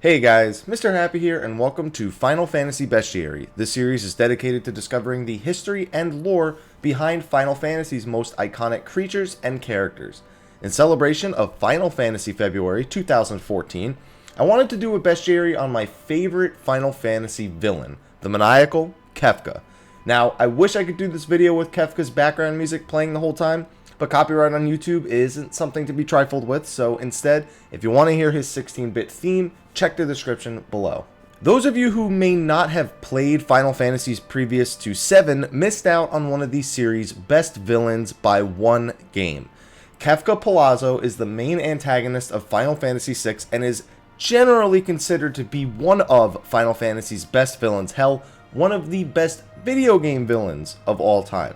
Hey guys, Mr. Happy here, and welcome to Final Fantasy Bestiary. This series is dedicated to discovering the history and lore behind Final Fantasy's most iconic creatures and characters. In celebration of Final Fantasy February 2014, I wanted to do a bestiary on my favorite Final Fantasy villain, the maniacal Kefka. Now, I wish I could do this video with Kefka's background music playing the whole time, but copyright on YouTube isn't something to be trifled with, so instead, if you want to hear his 16-bit theme, check the description below. Those of you who may not have played Final Fantasies previous to 7 missed out on one of these series' best villains by one game. Kefka Palazzo is the main antagonist of Final Fantasy VI and is generally considered to be one of Final Fantasy's best villains, hell, one of the best video game villains of all time.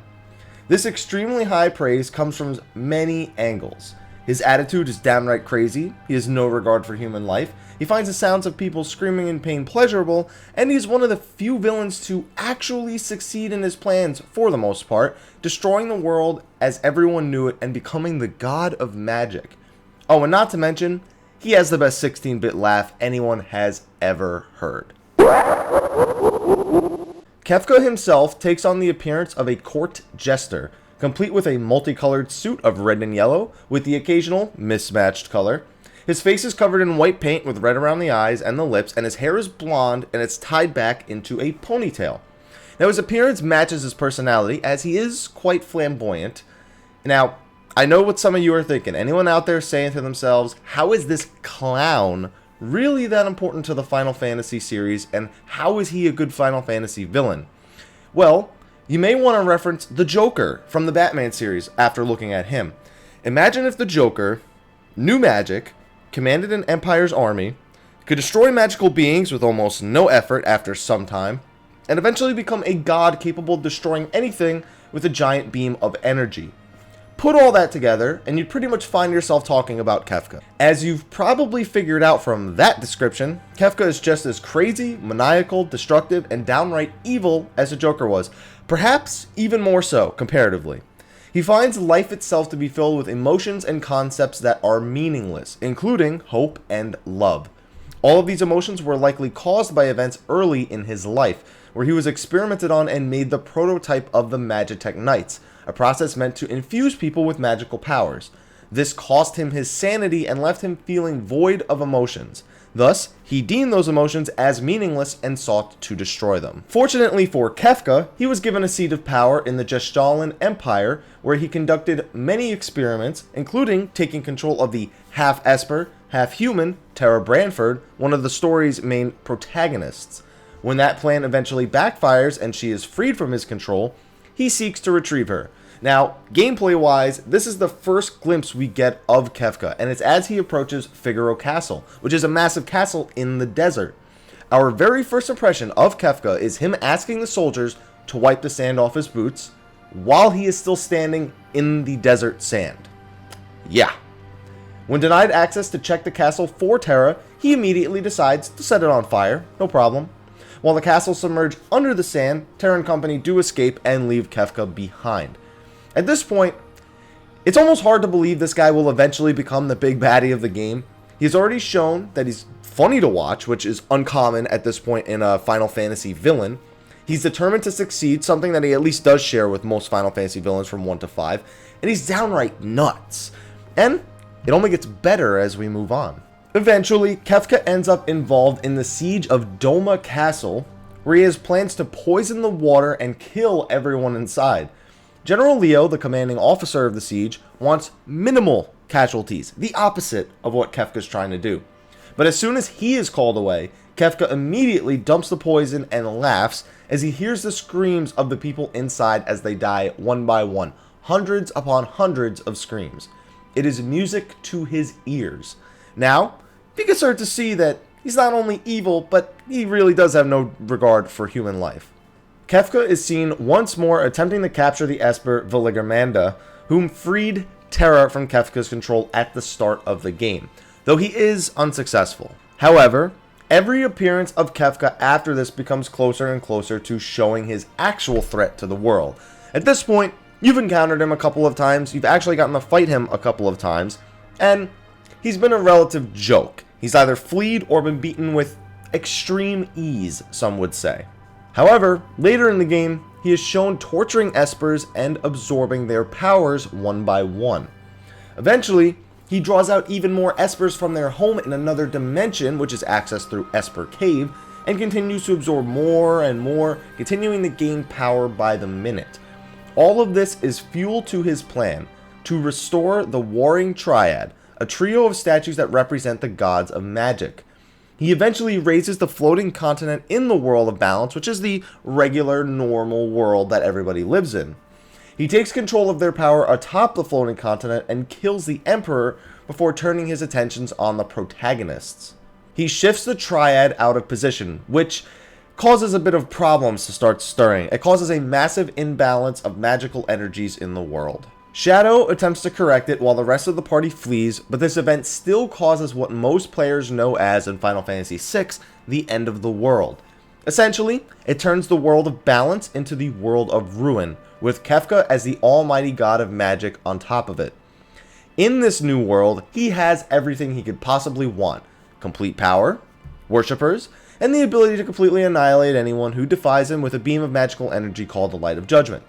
This extremely high praise comes from many angles. His attitude is downright crazy, he has no regard for human life, he finds the sounds of people screaming in pain pleasurable, and he's one of the few villains to actually succeed in his plans for the most part, destroying the world as everyone knew it and becoming the god of magic. Oh, and not to mention, he has the best 16-bit laugh anyone has ever heard. Kefka himself takes on the appearance of a court jester, complete with a multicolored suit of red and yellow, with the occasional mismatched color. His face is covered in white paint with red around the eyes and the lips, and his hair is blonde and it's tied back into a ponytail. Now his appearance matches his personality, as he is quite flamboyant. Now, I know what some of you are thinking. Anyone out there saying to themselves, how is this clown really that important to the Final Fantasy series, and how is he a good Final Fantasy villain? Well, you may want to reference the Joker from the Batman series after looking at him. Imagine if the Joker knew magic, commanded an empire's army, could destroy magical beings with almost no effort after some time, and eventually become a god capable of destroying anything with a giant beam of energy. Put all that together, and you'd pretty much find yourself talking about Kefka. As you've probably figured out from that description, Kefka is just as crazy, maniacal, destructive, and downright evil as the Joker was. Perhaps even more so, comparatively. He finds life itself to be filled with emotions and concepts that are meaningless, including hope and love. All of these emotions were likely caused by events early in his life, where he was experimented on and made the prototype of the Magitech Knights, a process meant to infuse people with magical powers. This cost him his sanity and left him feeling void of emotions. Thus, he deemed those emotions as meaningless and sought to destroy them. Fortunately for Kefka, he was given a seat of power in the Gestalan Empire, where he conducted many experiments, including taking control of the half-Esper, half-human Terra Branford, one of the story's main protagonists. When that plan eventually backfires and she is freed from his control, he seeks to retrieve her. Now, gameplay-wise, this is the first glimpse we get of Kefka, and it's as he approaches Figaro Castle, which is a massive castle in the desert. Our very first impression of Kefka is him asking the soldiers to wipe the sand off his boots while he is still standing in the desert sand. Yeah. When denied access to check the castle for Terra, he immediately decides to set it on fire, no problem. While the castle submerged under the sand, Terra and company do escape and leave Kefka behind. At this point, it's almost hard to believe this guy will eventually become the big baddie of the game. He's already shown that he's funny to watch, which is uncommon at this point in a Final Fantasy villain. He's determined to succeed, something that he at least does share with most Final Fantasy villains from 1 to 5. And he's downright nuts. And it only gets better as we move on. Eventually, Kefka ends up involved in the siege of Doma Castle, where he has plans to poison the water and kill everyone inside. General Leo, the commanding officer of the siege, wants minimal casualties, the opposite of what Kefka's trying to do. But as soon as he is called away, Kefka immediately dumps the poison and laughs as he hears the screams of the people inside as they die one by one. Hundreds upon hundreds of screams. It is music to his ears. Now, you can start to see that he's not only evil, but he really does have no regard for human life. Kefka is seen once more attempting to capture the Esper Veligermanda, whom freed Terra from Kefka's control at the start of the game, though he is unsuccessful. However, every appearance of Kefka after this becomes closer and closer to showing his actual threat to the world. At this point, you've encountered him a couple of times, you've actually gotten to fight him a couple of times, and he's been a relative joke. He's either fleed or been beaten with extreme ease, some would say. However, later in the game, he is shown torturing espers and absorbing their powers one by one. Eventually, he draws out even more espers from their home in another dimension, which is accessed through Esper Cave, and continues to absorb more and more, continuing to gain power by the minute. All of this is fuel to his plan to restore the Warring Triad, a trio of statues that represent the gods of magic. He eventually raises the floating continent in the world of balance, which is the regular, normal world that everybody lives in. He takes control of their power atop the floating continent and kills the Emperor before turning his attentions on the protagonists. He shifts the Triad out of position, which causes a bit of problems to start stirring. It causes a massive imbalance of magical energies in the world. Shadow attempts to correct it while the rest of the party flees, but this event still causes what most players know as in Final Fantasy VI, the end of the world. Essentially, it turns the world of balance into the world of ruin, with Kefka as the almighty god of magic on top of it. In this new world, he has everything he could possibly want: complete power, worshippers, and the ability to completely annihilate anyone who defies him with a beam of magical energy called the Light of Judgment.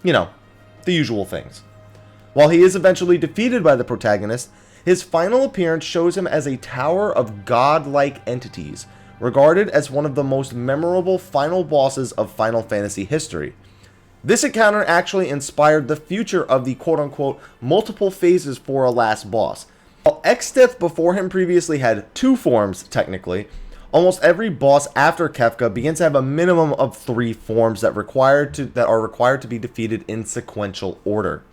You know, the usual things. While he is eventually defeated by the protagonist, his final appearance shows him as a tower of godlike entities, regarded as one of the most memorable final bosses of Final Fantasy history. This encounter actually inspired the future of the quote-unquote multiple phases for a last boss. While Extith before him previously had 2 forms, technically, almost every boss after Kefka begins to have a minimum of 3 forms that are required to be defeated in sequential order.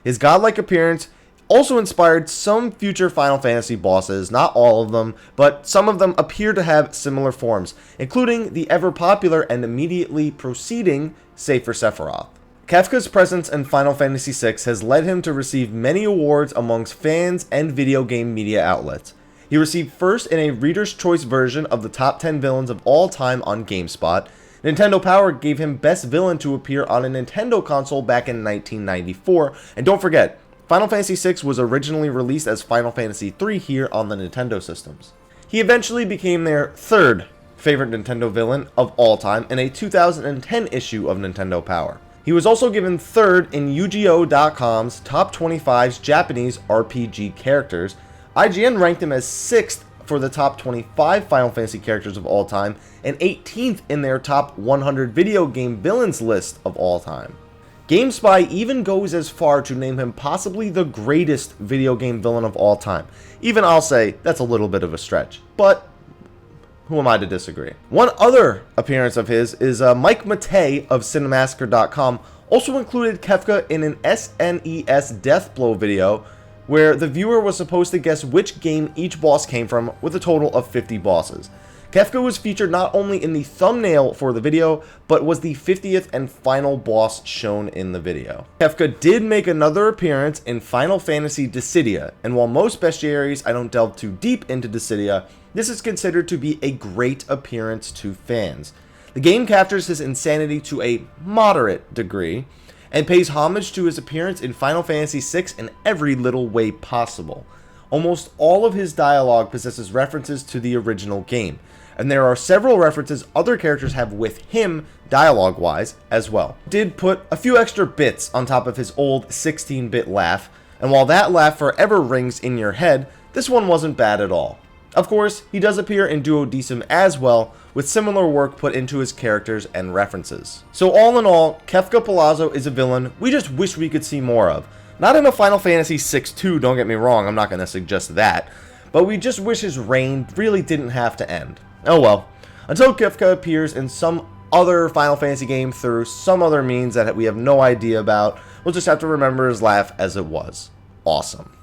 His godlike appearance also inspired some future Final Fantasy bosses, not all of them, but some of them appear to have similar forms, including the ever-popular and immediately proceeding Safer Sephiroth. Kefka's presence in Final Fantasy VI has led him to receive many awards amongst fans and video game media outlets. He received first in a Reader's Choice version of the top 10 villains of all time on GameSpot. Nintendo Power gave him Best Villain to appear on a Nintendo console back in 1994, and don't forget, Final Fantasy VI was originally released as Final Fantasy III here on the Nintendo systems. He eventually became their 3rd favorite Nintendo villain of all time in a 2010 issue of Nintendo Power. He was also given 3rd in UGO.com's Top 25's Japanese RPG characters. IGN ranked him as 6th for the top 25 Final Fantasy characters of all time, and 18th in their top 100 video game villains list of all time. GameSpy even goes as far to name him possibly the greatest video game villain of all time. Even I'll say that's a little bit of a stretch, but who am I to disagree? One other appearance of his is Mike Matei of Cinemassacre.com also included Kefka in an SNES Deathblow video where the viewer was supposed to guess which game each boss came from, with a total of 50 bosses. Kefka was featured not only in the thumbnail for the video, but was the 50th and final boss shown in the video. Kefka did make another appearance in Final Fantasy Dissidia, and while most bestiaries I don't delve too deep into Dissidia, this is considered to be a great appearance to fans. The game captures his insanity to a moderate degree, and pays homage to his appearance in Final Fantasy VI in every little way possible. Almost all of his dialogue possesses references to the original game, and there are several references other characters have with him dialogue-wise as well. Did put a few extra bits on top of his old 16-bit laugh, and while that laugh forever rings in your head, this one wasn't bad at all. Of course, he does appear in Duodecim as well, with similar work put into his characters and references. So all in all, Kefka Palazzo is a villain we just wish we could see more of. Not in a Final Fantasy VI 2, don't get me wrong, I'm not going to suggest that, but we just wish his reign really didn't have to end. Oh well. Until Kefka appears in some other Final Fantasy game through some other means that we have no idea about, we'll just have to remember his laugh as it was. Awesome.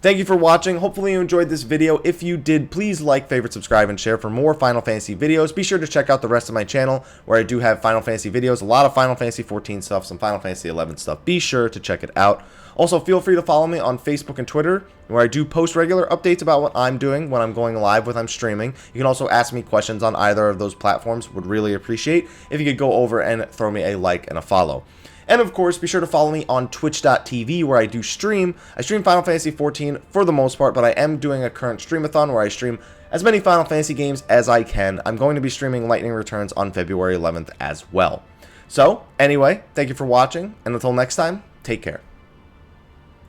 Thank you for watching. Hopefully you enjoyed this video. If you did, please like, favorite, subscribe, and share for more Final Fantasy videos. Be sure to check out the rest of my channel where I do have Final Fantasy videos, a lot of Final Fantasy 14 stuff, some Final Fantasy 11 stuff. Be sure to check it out. Also, feel free to follow me on Facebook and Twitter, where I do post regular updates about what I'm doing when I'm going live, when I'm streaming. You can also ask me questions on either of those platforms. Would really appreciate if you could go over and throw me a like and a follow. And of course, be sure to follow me on twitch.tv where I do stream. I stream Final Fantasy 14 for the most part, but I am doing a current streamathon where I stream as many Final Fantasy games as I can. I'm going to be streaming Lightning Returns on February 11th as well. So, anyway, thank you for watching, and until next time, take care.